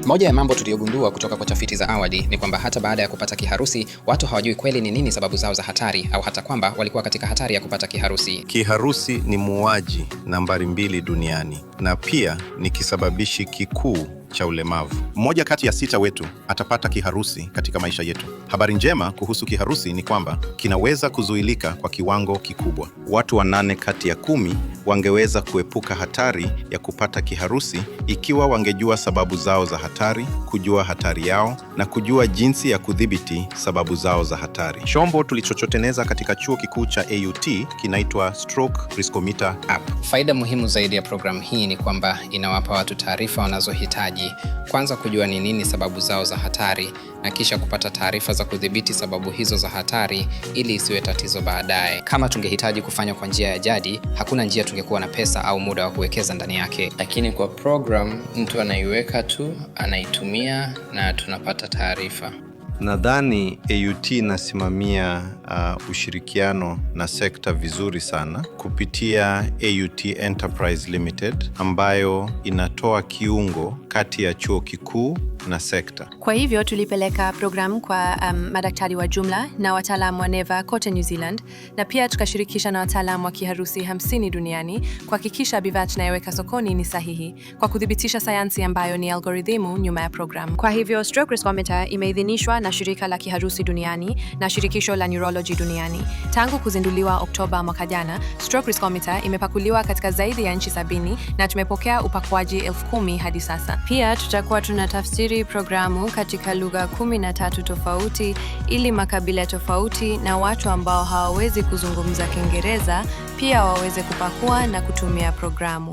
Moja ya mambo tuliyogundua kutoka kwa tafiti za awali ni kwamba hata baada ya kupata kiharusi, watu hawajui kweli ni nini sababu zao za hatari au hata kwamba walikuwa katika hatari ya kupata kiharusi. Kiharusi ni muuaji nambari 2 duniani na pia ni kisababishi kikuu cha ulemavu. 1 kati ya 6 wetu atapata kiharusi katika maisha yetu. Habari njema kuhusu kiharusi ni kwamba kinaweza kuzuilika kwa kiwango kikubwa. Watu 8 kati ya 10 wangeweza kuepuka hatari ya kupata kiharusi ikiwa wangejua sababu zao za hatari, kujua hatari yao na kujua jinsi ya kudhibiti sababu zao za hatari. Chombo tulichochoteneza katika chuo kikuu cha AUT kinaitwa Stroke Riskometer App. Faida muhimu zaidi ya programu hii ni kwamba inawapa watu taarifa wanazohitaji, kwanza kujua ni nini sababu zao za hatari na kisha kupata taarifa za kudhibiti sababu hizo za hatari ili isiwe tatizo baadaye. Kama tungehitaji kufanya kwa njia ya jadi, hakuna njia tungekuwa na pesa au muda wa kuwekeza ndani yake. Lakini kwa program, mtu anaiweka tu, anaitumia na tunapata taarifa. Nadhani AUT inasimamia ushirikiano na sekta vizuri sana kupitia AUT Enterprise Limited ambayo inatoa kiungo kati ya chuo kikuu na sekta. Kwa hivyo tulipeleka programu kwa madaktari wa jumla na wataalamu wa neva kote New Zealand, na pia tukashirikisha na wataalamu wa kiharusi 50 duniani kuhakikisha bidhaa tunayoweka sokoni ni sahihi, kwa kudhibitisha sayansi ambayo ni algorithimu nyuma ya programu. Kwa hivyo Stroke Riskometer imeidhinishwa na shirika la kiharusi duniani na shirikisho la neurology duniani. Tangu kuzinduliwa Oktoba mwaka jana, Stroke Riskometer imepakuliwa katika zaidi ya nchi 70 na tumepokea upakuaji 10,000 hadi sasa. Pia tutakuwa tunatafsiri programu katika lugha 13 tofauti ili makabila tofauti na watu ambao hawawezi kuzungumza Kiingereza pia waweze kupakua na kutumia programu.